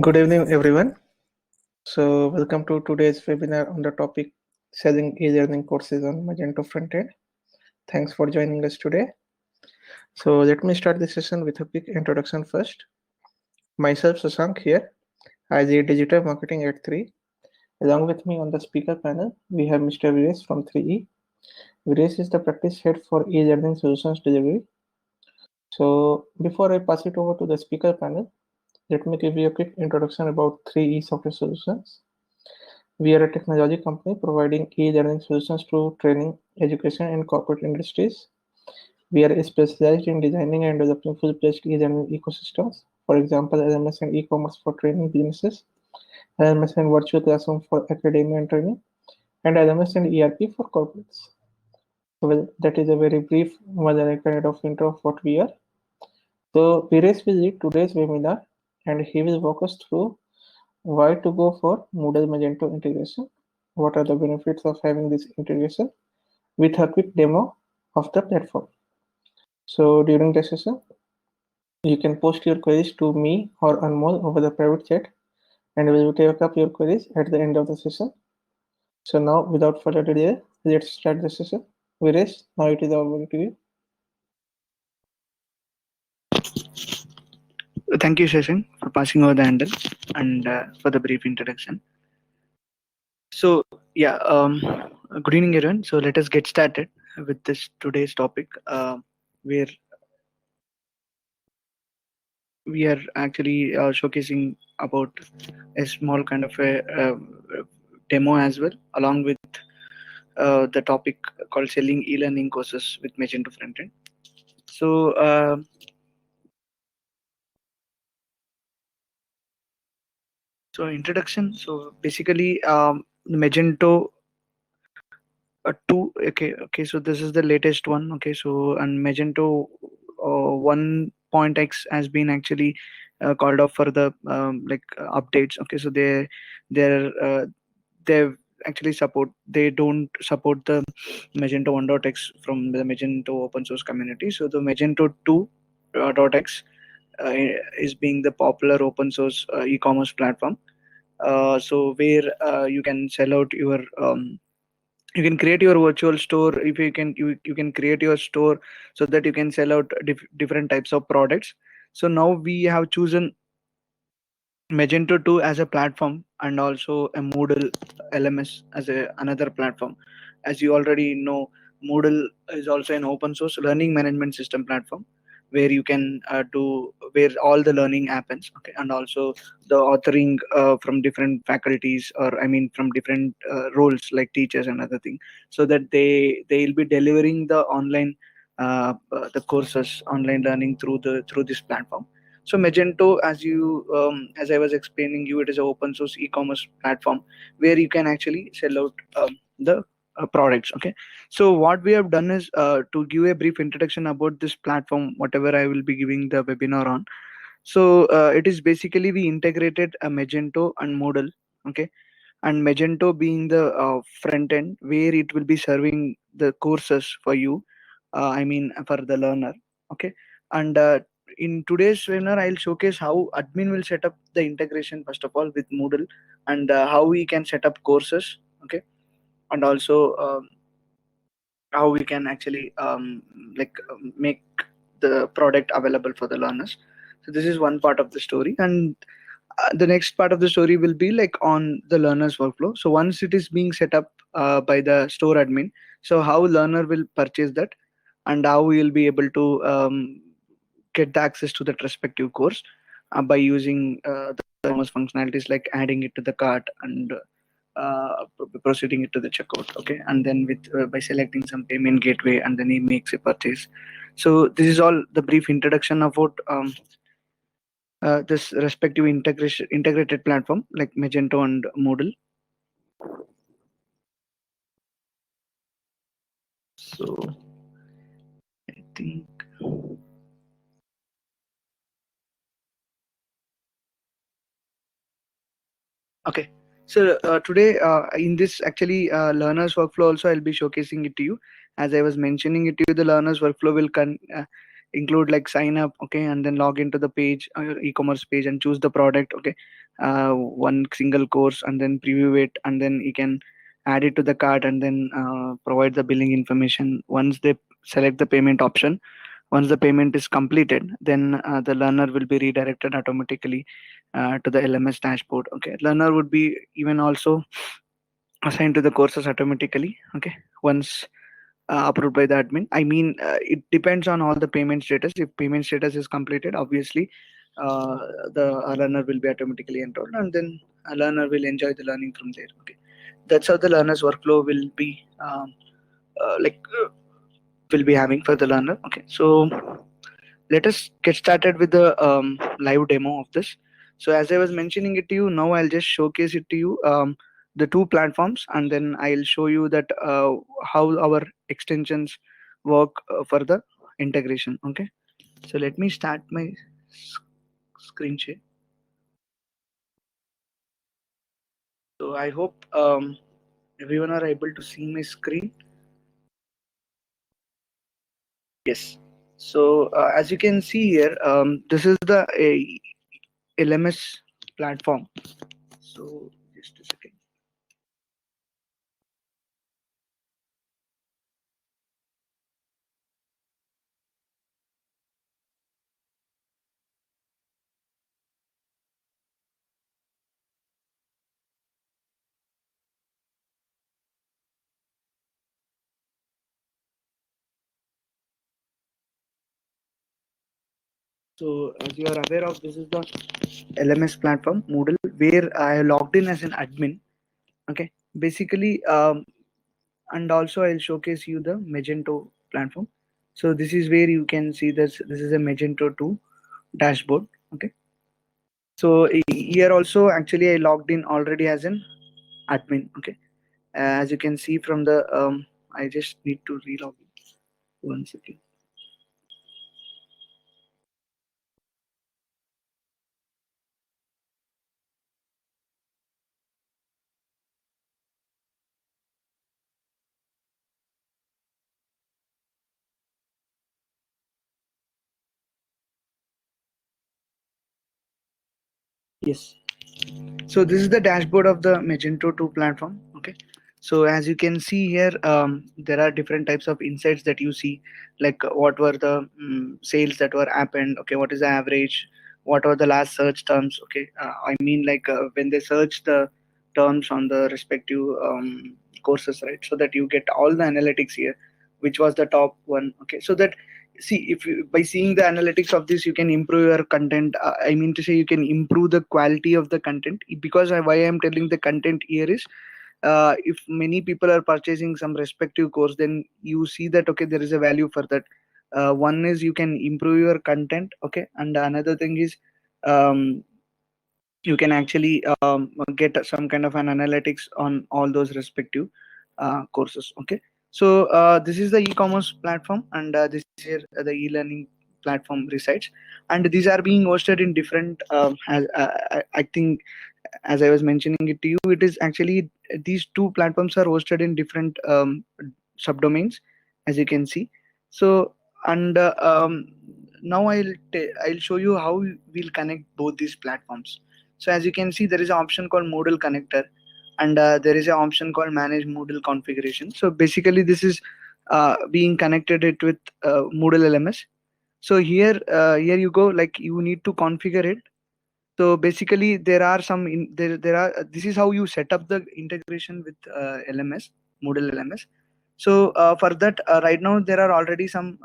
Good evening, everyone. Welcome to today's webinar on the topic selling e-learning courses on Magento Frontend. Thanks for joining us today. Let me start the session with a quick introduction first. Myself, Sasank here, as a digital marketing at 3. Along with me on the speaker panel, we have Mr. Viresh from 3E. Viresh is the practice head for e-learning solutions delivery. So, before I pass it over to the speaker panel, let me give you a quick introduction about 3E Software Solutions. We are a technology company providing e-learning solutions to training, education, and corporate industries. We are specialized in designing and developing full-fledged e-learning ecosystems. For example, LMS and e-commerce for training businesses, LMS and virtual classroom for academia and training, and LMS and ERP for corporates. Well, that is a very brief kind of intro of what we are. So Pires will lead today's webinar, and he will walk us through why to go for Moodle Magento integration, what are the benefits of having this integration, with a quick demo of the platform. So during the session, you can post your queries to me or Anmol over the private chat, and we will take up your queries at the end of the session. So now, without further delay, let's start the session. Viresh, now it is over to you. Thank you, Shashank, for passing over the handle and for the brief introduction. So, yeah, good evening, everyone. So, let us get started with this today's topic, where we are actually showcasing about a small kind of a demo as well, along with the topic called selling e-learning courses with Magento Frontend. So, introduction. So, basically, Magento 2. Okay, so this is the latest one. Okay, so and Magento 1.x has been actually called off for the updates. Okay, so they're they've actually they don't support the Magento 1.x from the Magento open source community. So the Magento 2 .x is being the popular open source e-commerce platform, so where you can sell out your you can create your virtual store. If you can create your store so that you can sell out different types of products. So now we have chosen Magento 2 as a platform, and also a Moodle LMS as another platform. As you already know, Moodle is also an open source learning management system platform where you can do where all the learning happens. Okay, and also the authoring from different faculties, or I mean from different roles like teachers and other thing, so that they'll be delivering the online the courses, online learning through this platform. So Magento, as I was explaining you, it is an open source e-commerce platform where you can actually sell out the products. Okay, so what we have done is to give a brief introduction about this platform, whatever I will be giving the webinar on. So it is basically we integrated a Magento and Moodle. Okay, and Magento being the front end where it will be serving the courses for you. I mean for the learner. Okay, and in today's webinar, I'll showcase how admin will set up the integration first of all with Moodle, and how we can set up courses. Okay, and also how we can actually make the product available for the learners. So this is one part of the story, and the next part of the story will be like on the learner's workflow. So once it is being set up by the store admin, so how learner will purchase that, and how we will be able to get the access to that respective course by using the commerce functionalities like adding it to the cart and proceeding it to the checkout. Okay, and then with by selecting some payment gateway, and then he makes a purchase. So this is all the brief introduction about this respective integrated platform like Magento and Moodle. So I think okay. So today in this actually learners workflow also I'll be showcasing it to you. As I was mentioning it to you, the learners workflow will include like sign up, okay, and then log into the page, e-commerce page, and choose the product, okay, one single course, and then preview it, and then you can add it to the cart, and then provide the billing information. Once they select the payment option, once the payment is completed, then the learner will be redirected automatically to the LMS dashboard. Okay, learner would be even also assigned to the courses automatically. Okay, once approved by the admin. I mean, it depends on all the payment status. If payment status is completed, obviously, uh, the learner will be automatically enrolled, and then a learner will enjoy the learning from there. Okay, that's how the learner's workflow will be uh, like uh, will be having for the learner. Okay, so let us get started with the live demo of this. So as I was mentioning it to you, now I'll just showcase it to you, the two platforms, and then I'll show you that how our extensions work for the integration. Okay, so let me start my screen share. So I hope everyone are able to see my screen. Yes. So as you can see here, this is the LMS platform. So just a second. So as you are aware of, this is the LMS platform Moodle, where I logged in as an admin. Okay, basically, and also I'll showcase you the Magento platform. So this is where you can see this. This is a Magento 2 dashboard. Okay, so here also actually I logged in already as an admin. Okay, as you can see from the I just need to relog in. One second. Yes. So this is the dashboard of the Magento 2 platform. Okay. So as you can see here, there are different types of insights that you see, like what were the sales that were happened. Okay, what is the average? What are the last search terms? Okay, I mean like when they search the terms on the respective courses, right? So that you get all the analytics here, which was the top one. Okay, so that see if you, by seeing the analytics of this, you can improve your content. I mean to say, you can improve the quality of the content, because why I'm telling the content here is, if many people are purchasing some respective course, then you see that okay, there is a value for that. One is you can improve your content. Okay, and another thing is, um, you can actually get some kind of an analytics on all those respective courses. Okay, so this is the e-commerce platform, and this is here the e-learning platform resides, and these are being hosted in different I think, as I was mentioning it to you, it is actually these two platforms are hosted in different subdomains, as you can see. So, and now I'll show you how we'll connect both these platforms. So as you can see, there is an option called Moodle Connector, and there is an option called Manage Moodle Configuration. So basically, this is being connected it with Moodle LMS. So here you go. Like you need to configure it. So basically, there are some there are. This is how you set up the integration with LMS, Moodle LMS. So for that, right now there are already some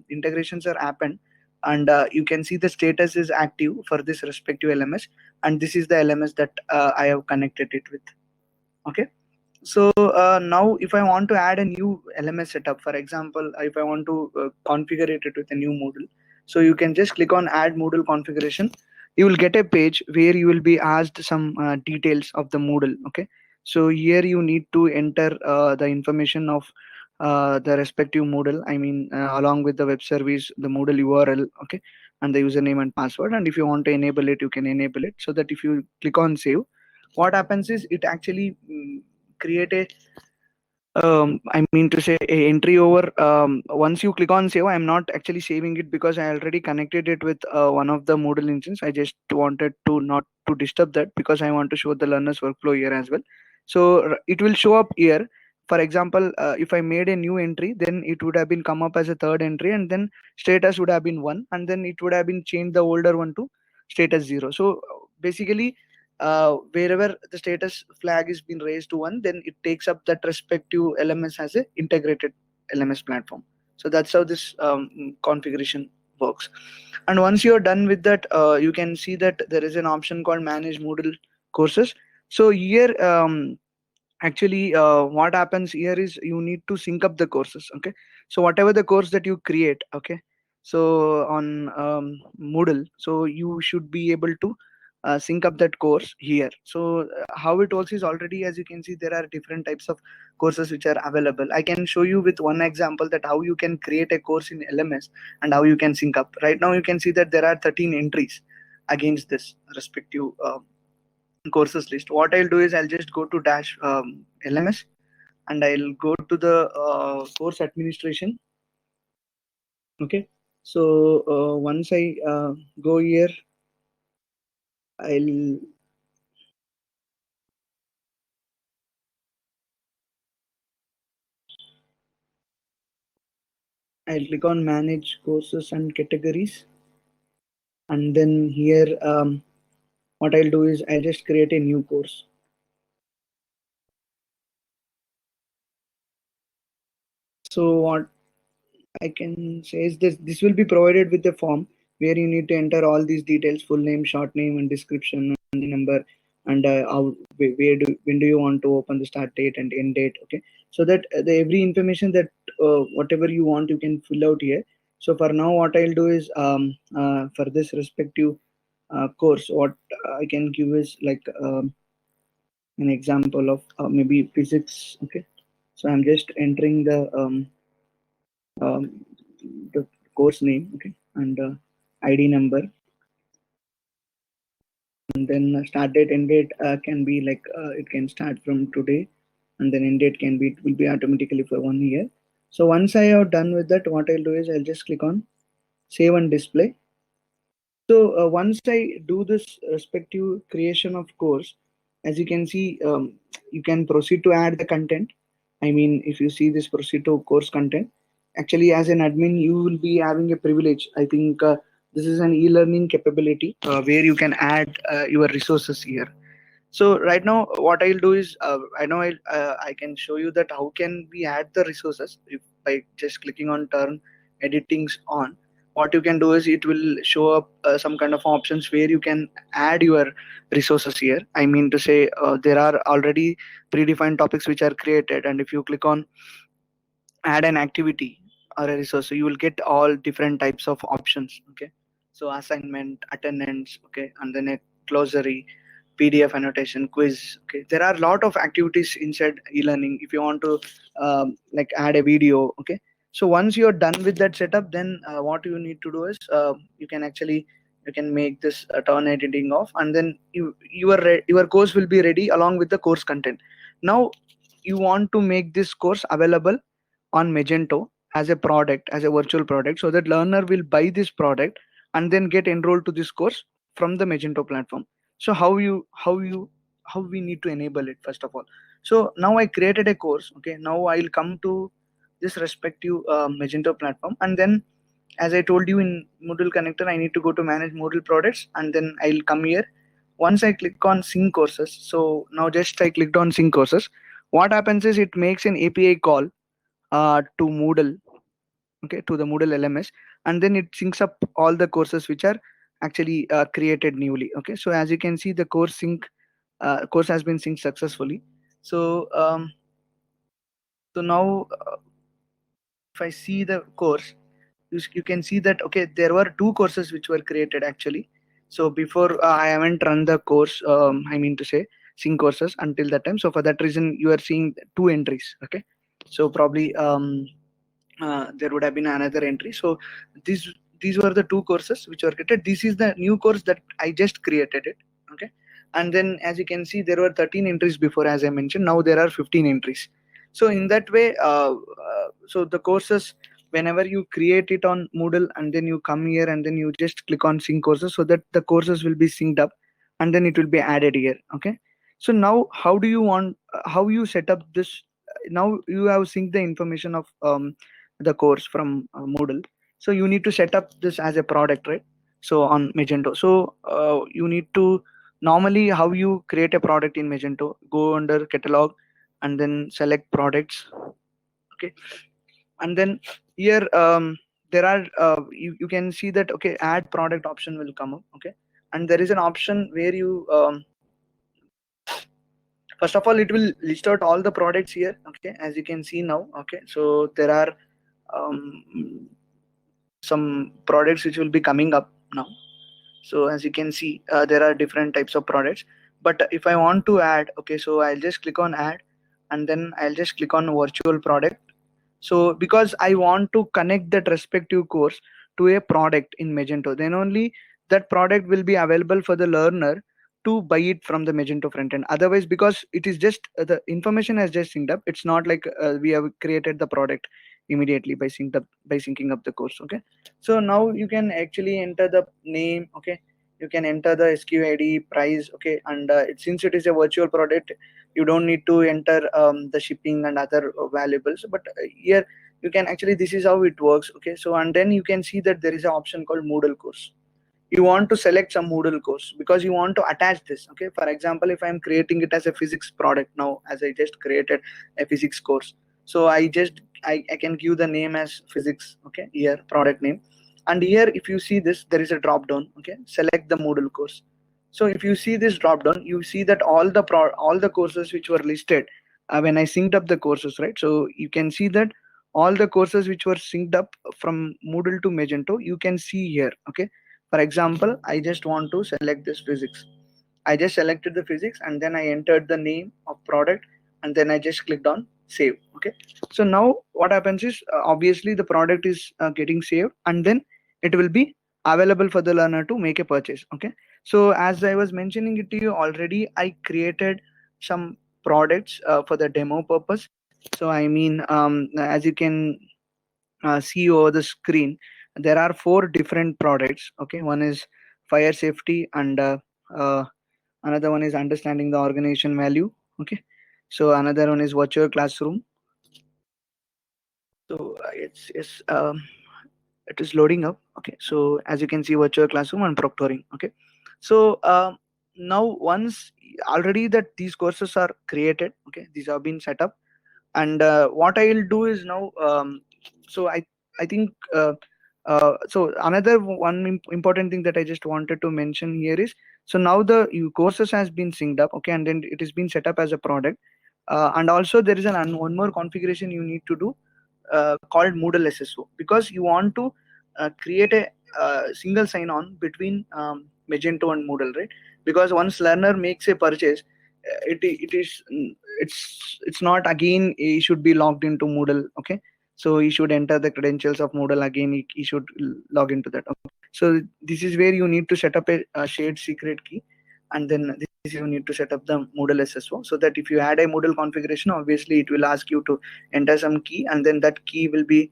integrations are happened, and you can see the status is active for this respective LMS, and this is the LMS that I have connected it with. Okay. So now if I want to add a new LMS setup, for example, if I want to configure it with a new Moodle, so you can just click on Add Moodle Configuration. You will get a page where you will be asked some details of the Moodle. Okay, so here you need to enter the information of the respective Moodle. I mean, along with the web service, the Moodle URL. Okay, and the username and password. And if you want to enable it, you can enable it. So that if you click on Save, what happens is it actually create a I mean to say a entry over. Once you click on save, I'm not actually saving it because I already connected it with one of the Moodle engines. I just wanted to not to disturb that because I want to show the learner's workflow here as well. So it will show up here. For example, if I made a new entry, then it would have been come up as a third entry, and then status would have been 1, and then it would have been changed the older one to status 0. So basically, wherever the status flag is been raised to 1, then it takes up that respective LMS as a integrated LMS platform. So that's how this configuration works. And once you're done with that, you can see that there is an option called manage Moodle courses. So here actually what happens here is you need to sync up the courses. Okay, so whatever the course that you create, okay, so on Moodle, so you should be able to sync up that course here. So how it works is, already as you can see, there are different types of courses which are available. I can show you with one example that how you can create a course in LMS and how you can sync up. Right now you can see that there are 13 entries against this respective courses list. What I'll do is I'll just go to dash LMS, and I'll go to the course administration. Okay, so once I go here, I'll click on manage courses and categories, and then here what I'll do is I'll just create a new course. So what I can say is this will be provided with a form where you need to enter all these details: full name, short name, and description, and the number, and when do you want to open, the start date and end date. Okay, so that every information that whatever you want, you can fill out here. So for now, what I'll do is for this respective course, what I can give is like an example of maybe physics. Okay, so I'm just entering um, the course name, okay, and ID number, and then start date, end date can be like it can start from today, and then end date can be, it will be automatically for 1 year. So once I have done with that, what I'll do is I'll just click on save and display. So once I do this respective creation of course, as you can see, you can proceed to add the content. I mean, if you see this proceed to course content, actually as an admin, you will be having a privilege. I think this is an e-learning capability where you can add your resources here. So right now, what I'll do is I can show you that how can we add the resources if by just clicking on turn editings on. What you can do is it will show up some kind of options where you can add your resources here. I mean to say there are already predefined topics which are created, and if you click on add an activity or a resource, so you will get all different types of options. Okay, so assignment, attendance, okay, and then a glossary, PDF annotation, quiz. Okay, there are a lot of activities inside e-learning. If you want to like add a video, okay, so once you're done with that setup, then what you need to do is you can actually, you can make this turn editing off, and then your course will be ready along with the course content. Now you want to make this course available on Magento as a product, as a virtual product, so that learner will buy this product and then get enrolled to this course from the Magento platform. So how we need to enable it first of all. So now I created a course. Okay, now I'll come to this respective Magento platform, and then as I told you in Moodle connector, I need to go to manage Moodle products, and then I'll come here. Once I click on sync courses, so now just I clicked on sync courses. What happens is it makes an API call to Moodle, okay, to the Moodle LMS, and then it syncs up all the courses which are actually created newly. Okay, so as you can see, the course has been synced successfully. So now if I see the course, you can see that okay, there were two courses which were created actually. So before I haven't run the course, I mean to say sync courses until that time. So for that reason, you are seeing two entries. Okay, so probably there would have been another entry. So these were the two courses which were created. This is the new course that I just created it. Okay, and then as you can see, there were 13 entries before, as I mentioned. Now there are 15 entries. So in that way, so the courses, whenever you create it on Moodle and then you come here and then you just click on sync courses, so that the courses will be synced up and then it will be added here. Okay. So now how do you want, how you set up this? Now you have synced the information of the course from Moodle. So you need to set up this as a product, right? So on Magento. So you need to, normally how you create a product in Magento, go under catalog and then select products. Okay. And then here there are you can see that, okay, add product option will come up. Okay. And there is an option where you first of all it will list out all the products here. Okay, as you can see now. Okay, so there are some products which will be coming up now. So as you can see, there are different types of products. But if I want to add, okay, so I'll just click on add and then I'll just click on virtual product. So because I want to connect that respective course to a product in Magento, then only that product will be available for the learner to buy it from the Magento front end. Otherwise, because it is just the information has just synced up, it's not like we have created the product immediately by syncing up the course. Okay. So now you can actually enter the name. Okay. You can enter the SQID price. Okay. And since it is a virtual product, you don't need to enter the shipping and other valuables. But here you can actually, this is how it works. Okay. So and then you can see that there is an option called Moodle course. You want to select some Moodle course because you want to attach this. Okay. For example, if I'm creating it as a physics product now, as I just created a physics course, so I can give the name as physics. Okay. Here product name. And here if you see this, there is a drop down. Okay. Select the Moodle course. So if you see this drop down, you see that all the courses which were listed when I synced up the courses, right? So you can see that all the courses which were synced up from Moodle to Magento, you can see here. Okay. For example, I just want to select this physics. I just selected the physics and then I entered the name of product and then I just clicked on save. Okay. So now what happens is obviously the product is getting saved and then it will be available for the learner to make a purchase. Okay. So as I was mentioning it to you already, I created some products for the demo purpose. So I mean, as you can see over the screen, there are 4 different products. Okay. One is fire safety and uh, another one is understanding the organization value. Okay. So another one is virtual classroom. So it is loading up. Okay. So as you can see, virtual classroom and proctoring. Okay. So now once already that these courses are created, okay, these have been set up. And what I'll do is now so I think so another one important thing that I just wanted to mention here is, so now the courses has been synced up. Okay. And then it has been set up as a product. And also there is one more configuration you need to do called Moodle SSO, because you want to create a single sign on between Magento and Moodle, right? Because once learner makes a purchase, it is it's not again he should be logged into Moodle. Okay. So he should enter the credentials of Moodle again. He should log into that. Okay. So this is where you need to set up a shared secret key, and then this you need to set up the Moodle SSO, so that if you add a Moodle configuration, obviously it will ask you to enter some key, and then that key will be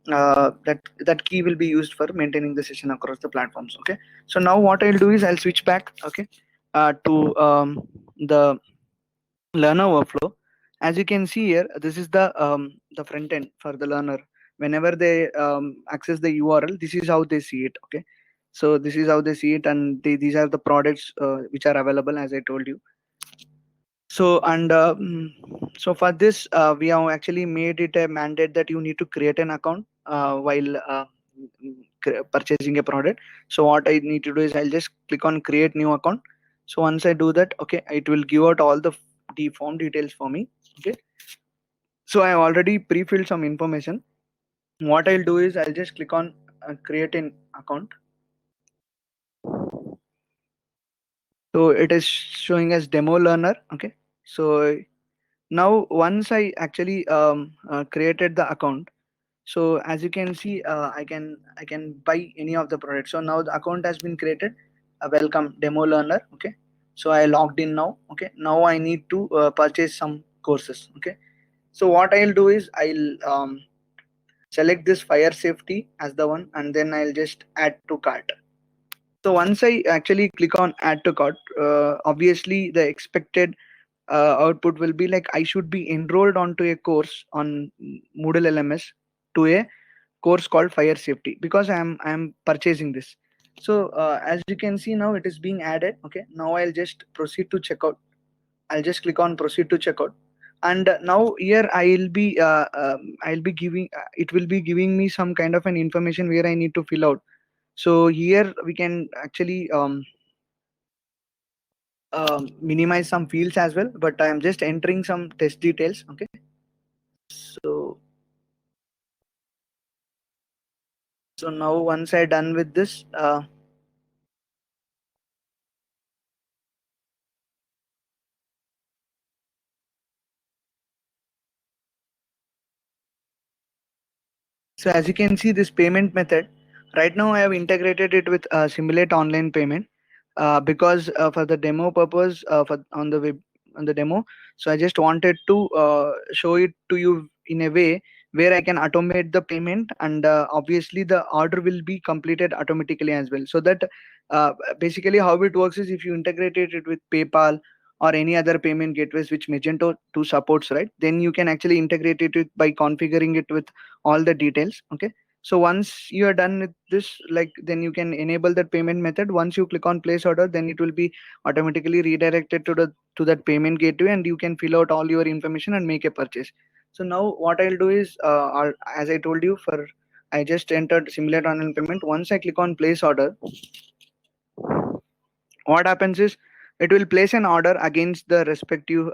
that key will be used for maintaining the session across the platforms. Okay. So now what I'll do is I'll switch back. Okay. To the learner workflow. As you can see here, this is the front end for the learner. Whenever they access the URL, this is how they see it. Okay. So this is how they see it, and these are the products which are available, as I told you. So and so for this we have actually made it a mandate that you need to create an account while purchasing a product. So what I need to do is I'll just click on create new account. So once I do that, okay, it will give out all the form details for me. Okay. So I have already pre-filled some information. What I'll do is I'll just click on create an account. So it is showing as demo learner. Okay. So now once I actually created the account, so as you can see, I can buy any of the products. So now the account has been created. Welcome demo learner. Okay. So I logged in now. Okay. Now I need to purchase some courses. Okay. So what I'll do is I'll select this fire safety as the one, and then I'll just add to cart. So once I actually click on add to cart, obviously the expected output will be like I should be enrolled onto a course on Moodle LMS to a course called fire safety, because I'm purchasing this. So as you can see, now it is being added. Okay, now I'll just proceed to checkout. I'll just click on proceed to checkout, and now here I'll be giving it will be giving me some kind of an information where I need to fill out. So here we can actually minimize some fields as well, but I'm just entering some test details. Okay, so now once I done with this, so as you can see, this payment method, right now I have integrated it with Simulate Online Payment, because for the demo purpose, for on the web, on the demo. So I just wanted to show it to you in a way where I can automate the payment, and obviously the order will be completed automatically as well. So that basically how it works is, if you integrated it with PayPal or any other payment gateways which Magento 2 supports, right, then you can actually integrate it with, by configuring it with all the details. Okay, so once you are done with this, like, then you can enable that payment method. Once you click on place order, then it will be automatically redirected to the to that payment gateway, and you can fill out all your information and make a purchase. So now what I'll do is, as I told you, for I just entered simulate online payment. Once I click on place order, what happens is it will place an order against the respective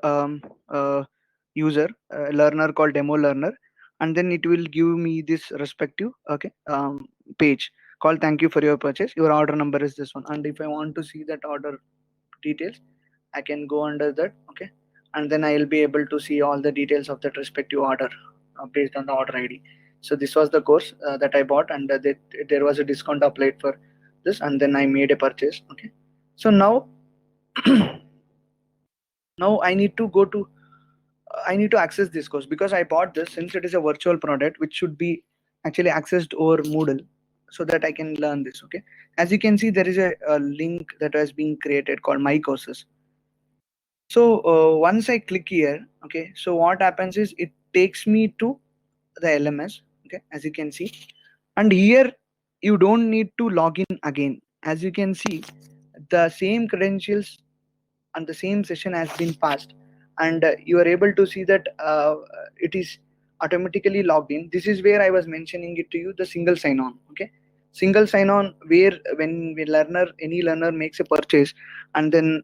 user, learner called demo learner, and then it will give me this respective, okay, page called thank you for your purchase, your order number is this one. And if I want to see that order details, I can go under that. Okay, and then I will be able to see all the details of that respective order based on the order ID. So this was the course that I bought, and there was a discount applied for this, and then I made a purchase. Okay, so now now I need to access this course, because I bought this, since it is a virtual product which should be actually accessed over Moodle, so that I can learn this. Okay, as you can see, there is a link that has been created called my courses. So once I click here, okay, so what happens is it takes me to the LMS. Okay, as you can see, and here you don't need to log in again. As you can see, the same credentials and the same session has been passed, and you are able to see that it is automatically logged in. This is where I was mentioning it to you, the single sign on. Okay, single sign on, where when any learner makes a purchase, and then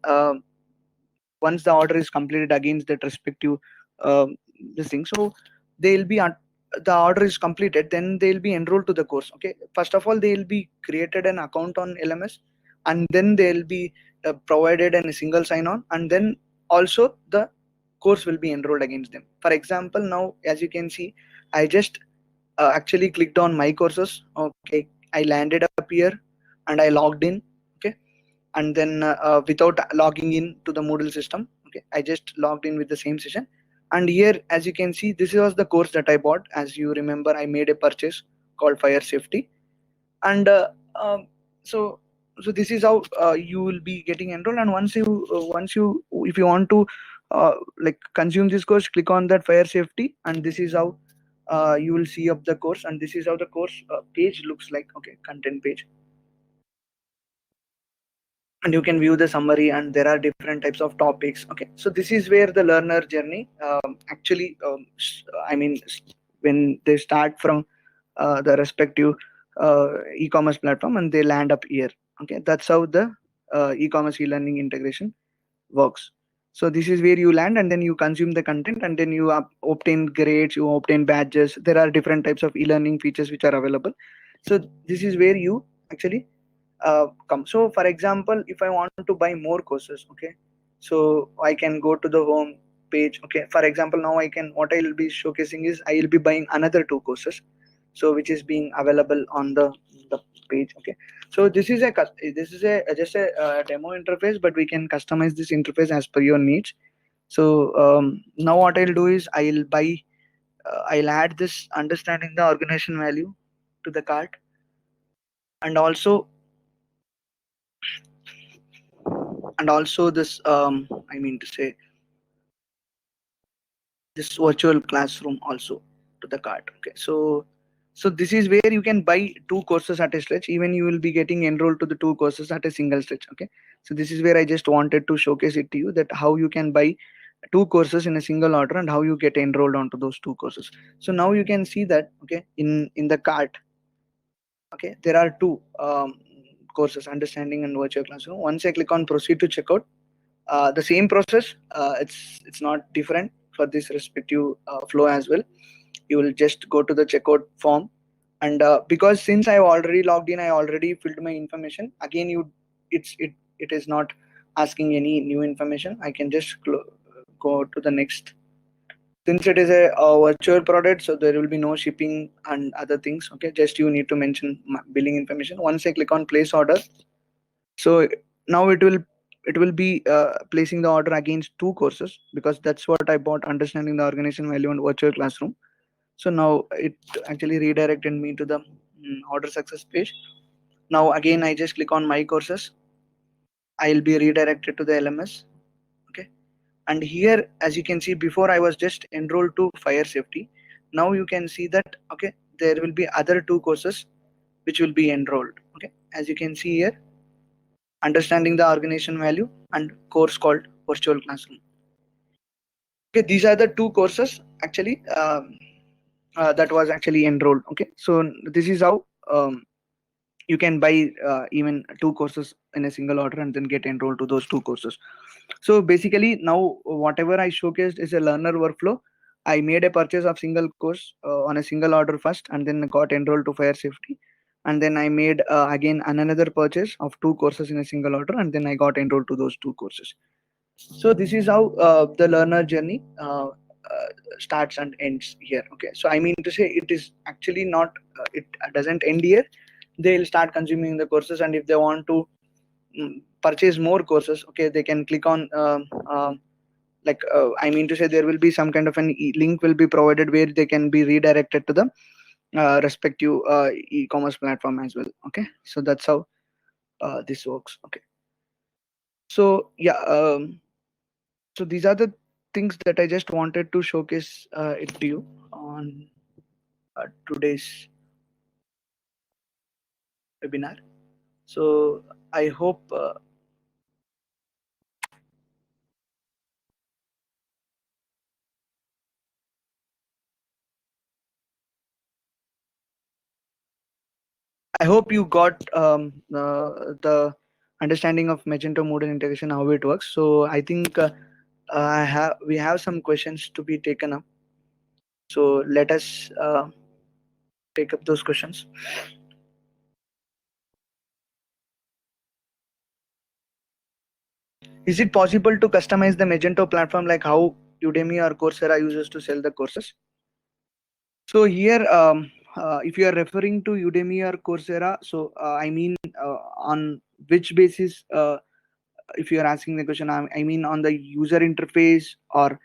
once the order is completed against that respective this thing, so they'll be the order is completed, then they'll be enrolled to the course. Okay, first of all they'll be created an account on LMS, and then they'll be provided a single sign on, and then also the course will be enrolled against them. For example, now as you can see, I just actually clicked on my courses. Okay, I landed up here and I logged in. Okay, and then without logging in to the Moodle system, okay, I just logged in with the same session. And here, as you can see, this was the course that I bought. As you remember, I made a purchase called fire safety, and so this is how you will be getting enrolled. And once you if you want to like consume this course, click on that fire safety, and this is how you will see up the course, and this is how the course page looks like. Okay, content page, and you can view the summary, and there are different types of topics. Okay, so this is where the learner journey actually I mean when they start from the respective e-commerce platform and they land up here. Okay, that's how the e-commerce e-learning integration works. So this is where you land, and then you consume the content, and then you obtain grades, you obtain badges. There are different types of e-learning features which are available. So this is where you actually come. So for example, if I want to buy more courses, okay, so I can go to the home page. Okay, for example, now I can, what I will be showcasing is I will be buying another 2 courses, so which is being available on the page. Okay, so this is a just a demo interface, but we can customize this interface as per your needs. So now what I'll do is I'll buy I'll add this understanding the organization value to the cart, and also this I mean to say this virtual classroom also to the cart. Okay, so this is where you can buy two courses at a stretch. Even you will be getting enrolled to the two courses at a single stretch. Okay, so this is where I just wanted to showcase it to you, that how you can buy two courses in a single order and how you get enrolled onto those two courses. So now you can see that, okay, in the cart, okay, there are two courses, understanding and virtual classroom. Once I click on proceed to checkout, the same process, it's not different for this respective flow as well. You will just go to the checkout form, and because since I already logged in, I already filled my information. Again, it is not asking any new information. I can just go to the next. Since it is a virtual product, so there will be no shipping and other things. Okay, just you need to mention billing information. Once I click on place order, so now it will be placing the order against two courses, because that's what I bought, understanding the organization value and virtual classroom. So now it actually redirected me to the order success page. Now again I just click on my courses, I'll be redirected to the LMS. Okay, and here, as you can see, before I was just enrolled to fire safety. Now you can see that, okay, there will be other two courses which will be enrolled. Okay, as you can see here, understanding the organization value and course called virtual classroom. Okay, these are the two courses actually that was actually enrolled. Okay, so this is how you can buy even two courses in a single order and then get enrolled to those two courses. So basically now whatever I showcased is a learner workflow. I made a purchase of single course on a single order first, and then got enrolled to fire safety, and then I made again another purchase of two courses in a single order, and then I got enrolled to those two courses. So this is how the learner journey starts and ends here. Okay, so I mean to say, it is actually not it doesn't end here. They'll start consuming the courses, and if they want to purchase more courses, okay, they can click on I mean to say, there will be some kind of an link will be provided where they can be redirected to the respective e-commerce platform as well. Okay, so that's how this works. Okay, so yeah, so these are the things that I just wanted to showcase it to you on today's webinar. So I hope you got the understanding of Magento Moodle integration, how it works. So I think we have some questions to be taken up. So let us take up those questions. Is it possible to customize the Magento platform like how Udemy or Coursera uses to sell the courses? So here, if you are referring to Udemy or Coursera, so I mean on which basis? If you are asking the question, I mean on the user interface, or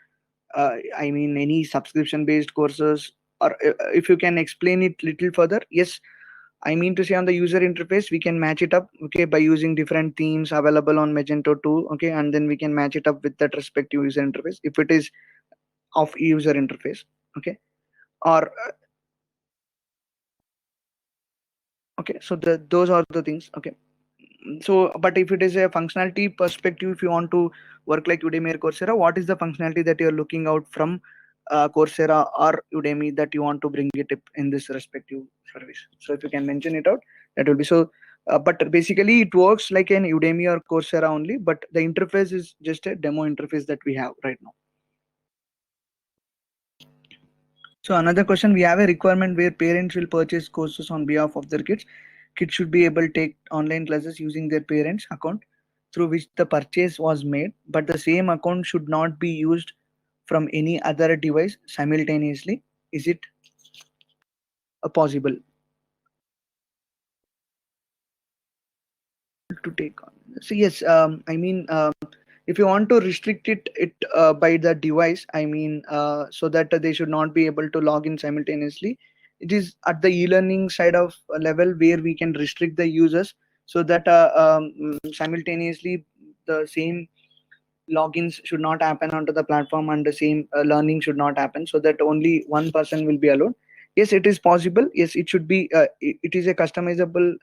I mean any subscription based courses, or if you can explain it little further. Yes, I mean to say, on the user interface we can match it up, okay, by using different themes available on Magento 2. Okay, and then we can match it up with that respective user interface if it is of user interface. Okay, or okay, so those are the things. Okay, so but if it is a functionality perspective, if you want to work like Udemy or Coursera, what is the functionality that you're looking out from Coursera or Udemy that you want to bring it up in this respective service? So if you can mention it out, that will be so. But basically it works like an Udemy or Coursera only, but the interface is just a demo interface that we have right now. So another question, we have a requirement where parents will purchase courses on behalf of their kids. Kids should be able to take online classes using their parents' account through which the purchase was made, but the same account should not be used from any other device simultaneously. Is it possible to take on? So yes, I mean if you want to restrict it by the device, I mean, so that they should not be able to log in simultaneously, it is at the e-learning side of level where we can restrict the users, so that simultaneously the same logins should not happen onto the platform, and the same learning should not happen, so that only one person will be allowed. Yes, it is possible. Yes, it should be, it is a customizable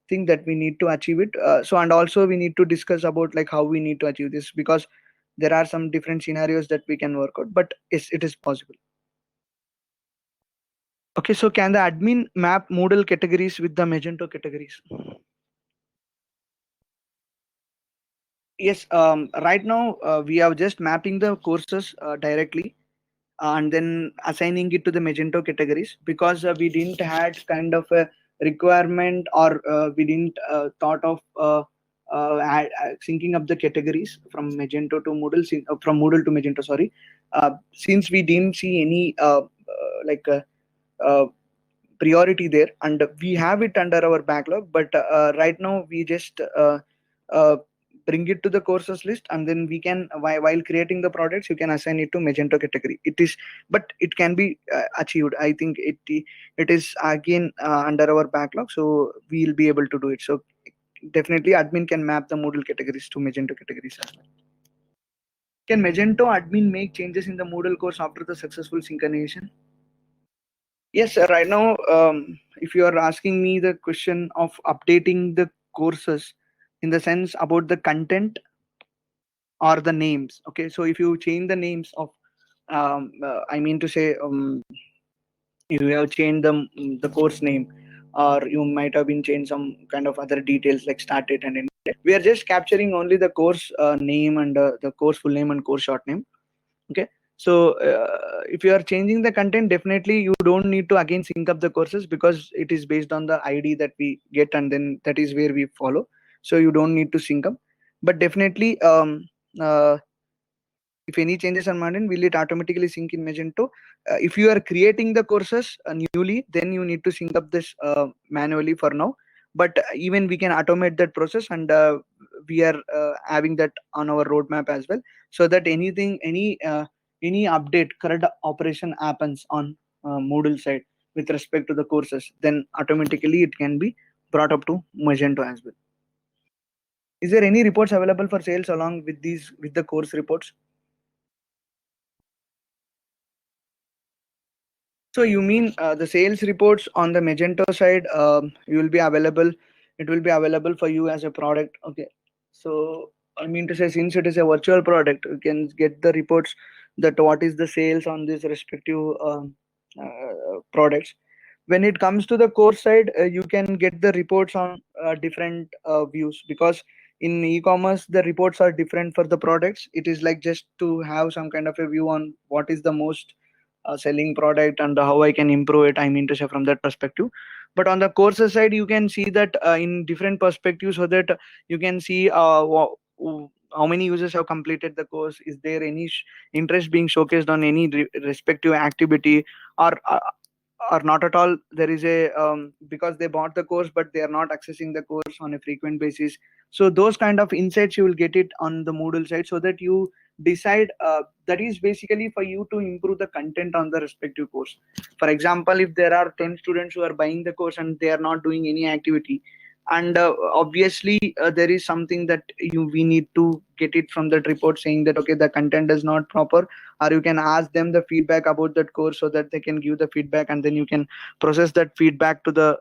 thing that we need to achieve it. So, and also we need to discuss about like how we need to achieve this, because there are some different scenarios that we can work out, but yes, it is possible. Okay, so can the admin map Moodle categories with the Magento categories? Yes, right now we are just mapping the courses directly, and then assigning it to the Magento categories, because we didn't had kind of a requirement, or we didn't thought of syncing up the categories from Magento to Moodle, from Moodle to Magento, sorry, since we didn't see any like uh, priority there, and we have it under our backlog, but right now we just uh, bring it to the courses list, and then we can, while creating the products, you can assign it to Magento category. It is, but it can be achieved. I think it is again under our backlog, so we'll be able to do it. So definitely admin can map the Moodle categories to Magento categories as well. Can Magento admin make changes in the Moodle course after the successful synchronization? Yes, right now, if you are asking me the question of updating the courses in the sense about the content or the names, okay, so if you change the names of, I mean to say, if you have changed the course name, or you might have been changed some kind of other details like start date and end date, we are just capturing only the course name, and the course full name and course short name. Okay, so if you are changing the content, definitely you don't need to again sync up the courses, because it is based on the ID that we get, and then that is where we follow. So you don't need to sync up, but definitely uh, if any changes are made, will it automatically sync in Magento? If you are creating the courses newly, then you need to sync up this manually for now. But even we can automate that process, and we are having that on our roadmap as well, so that any update, current operation happens on Moodle side with respect to the courses, then automatically it can be brought up to Magento as well. Is there any reports available for sales along with these, with the course reports? So you mean the sales reports on the Magento side, you will be available. It will be available for you as a product. Okay. So I mean to say, since it is a virtual product, you can get the reports that what is the sales on these respective products. When it comes to the course side, you can get the reports on different views, because in e-commerce the reports are different for the products. It is like just to have some kind of a view on what is the most selling product and how I can improve it. I mean to say, from that perspective. But on the courses side, you can see that in different perspectives, so that you can see how many users have completed the course. Is there any interest being showcased on any respective activity, or or not at all? There is a because they bought the course, but they are not accessing the course on a frequent basis. So those kind of insights you will get it on the Moodle side, so that you decide, that is basically for you to improve the content on the respective course. For example, if there are 10 students who are buying the course and they are not doing any activity, and obviously there is something that we need to get it from that report, saying that okay, the content is not proper, or you can ask them the feedback about that course, so that they can give the feedback, and then you can process that feedback to the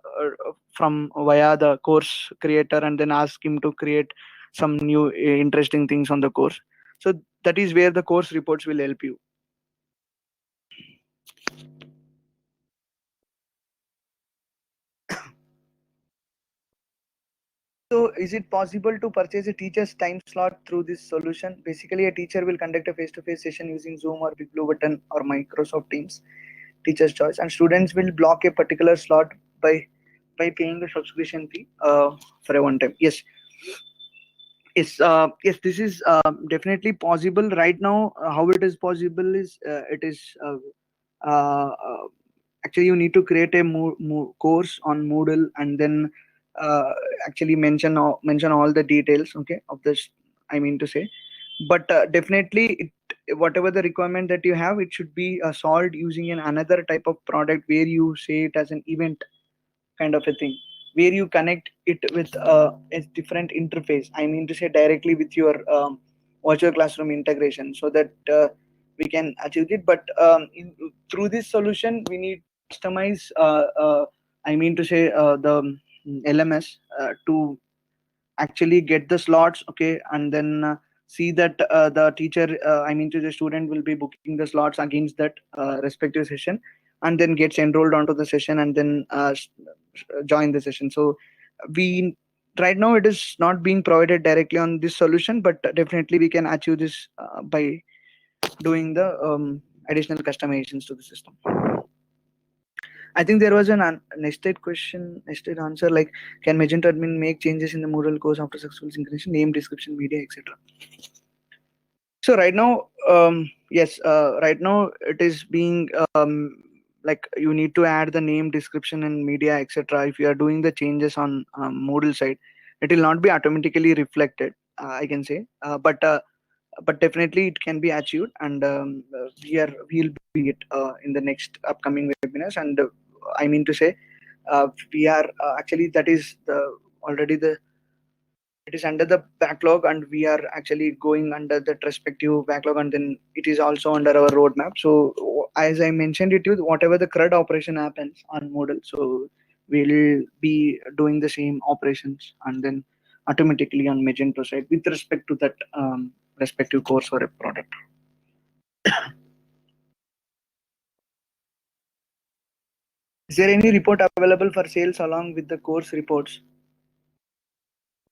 from via the course creator, and then ask him to create some new interesting things on the course. So that is where the course reports will help you. So is it possible to purchase a teacher's time slot through this solution? Basically, a teacher will conduct a face-to-face session using Zoom or Big Blue Button or Microsoft Teams, teacher's choice, and students will block a particular slot by paying the subscription fee for a one time. Yes, yes, this is definitely possible right now. How it is possible is, it is actually you need to create a course on Moodle, and then uh, actually mention all the details, okay, of this. I mean to say, but definitely whatever the requirement that you have, it should be solved using another type of product where you say it as an event kind of a thing, where you connect it with a different interface. I mean to say directly with your virtual classroom integration, so that we can achieve it. But through this solution, we need to customize. I mean to say the LMS to actually get the slots, okay, and then see that the teacher, I mean to the student, will be booking the slots against that respective session, and then gets enrolled onto the session, and then join the session. So we, right now it is not being provided directly on this solution, but definitely we can achieve this by doing the additional customizations to the system. I think there was an nested question, nested answer, like, can Magento admin make changes in the Moodle course after successful synchronization, name, description, media, etc.? So right now, yes, right now it is being like, you need to add the name, description, and media, etc. If you are doing the changes on Moodle side, it will not be automatically reflected. I can say, but definitely it can be achieved, and we'll be doing it in the next upcoming webinars. And I mean to say, we are actually, that is the already the it is under the backlog, and we are actually going under that respective backlog, and then it is also under our roadmap. So as I mentioned it to you, whatever the CRUD operation happens on Moodle, so we'll be doing the same operations, and then automatically on Magento side with respect to that respective course or a product. Is there any report available for sales along with the course reports?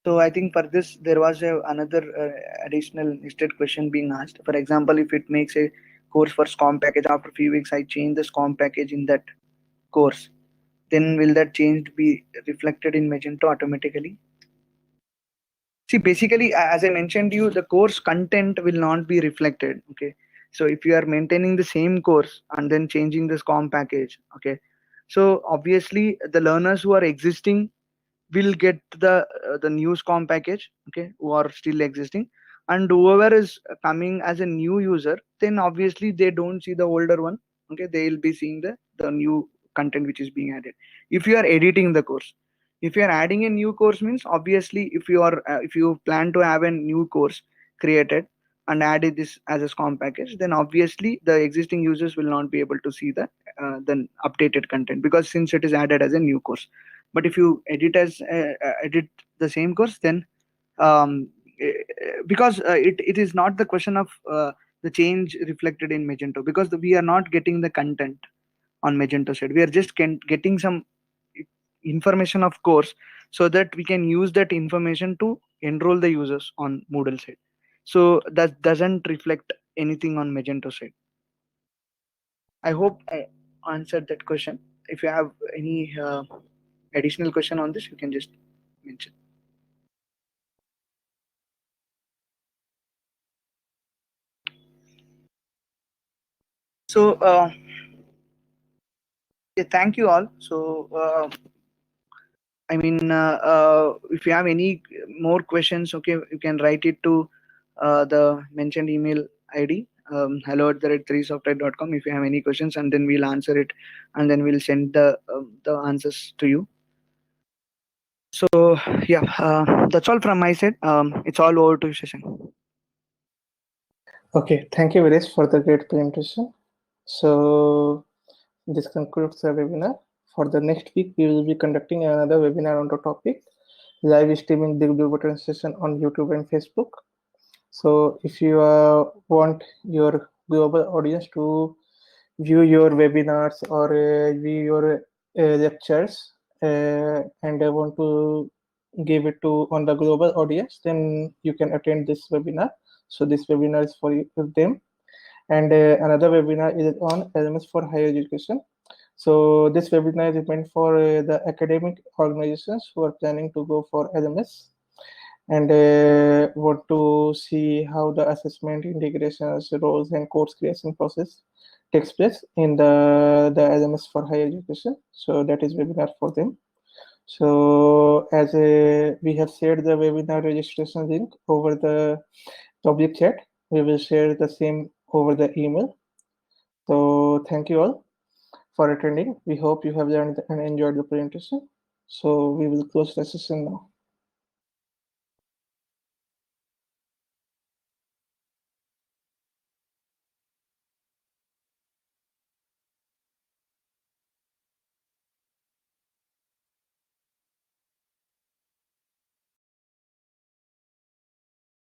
So I think for this, there was another additional listed question being asked. For example, if it makes a course for SCOM package, after a few weeks I change the SCOM package in that course, then will that change be reflected in Magento automatically? See, basically, as I mentioned to you, the course content will not be reflected. Okay. So if you are maintaining the same course and then changing the SCOM package, okay. So obviously the learners who are existing will get the new SCOM package, okay, who are still existing, and whoever is coming as a new user, then obviously they don't see the older one, okay, they will be seeing the new content which is being added. If you are editing the course, if you are adding a new course, means obviously if you plan to have a new course created and added this as a SCOM package, then obviously the existing users will not be able to see the updated content, because since it is added as a new course. But if you edit the same course, then because it is not the question of the change reflected in Magento, because we are not getting the content on Magento side, we are just getting some information of course, so that we can use that information to enroll the users on Moodle side. So that doesn't reflect anything on Magento side. I hope I answered that question. If you have any additional question on this, you can just mention. So yeah, thank you all. So I mean, if you have any more questions, okay, you can write it to the mentioned email ID, hello@3software.com, if you have any questions, and then we'll answer it, and then we'll send the answers to you. So yeah, that's all from my side. It's all over to you, Shashank. Okay, thank you, Viresh, for the great presentation. So this concludes the webinar. For the next week, we will be conducting another webinar on the topic live streaming the Blue Button session on YouTube and Facebook. So if you want your global audience to view your webinars or view your lectures and want to give it to on the global audience, then you can attend this webinar. So this webinar is for them. And another webinar is on LMS for higher education. So this webinar is meant for the academic organizations who are planning to go for LMS and want to see how the assessment, integrations, roles, and course creation process takes place in the LMS for higher education. So that is webinar for them. So as we have shared the webinar registration link over the public chat. We will share the same over the email. So thank you all for attending. We hope you have learned and enjoyed the presentation. So we will close the session now.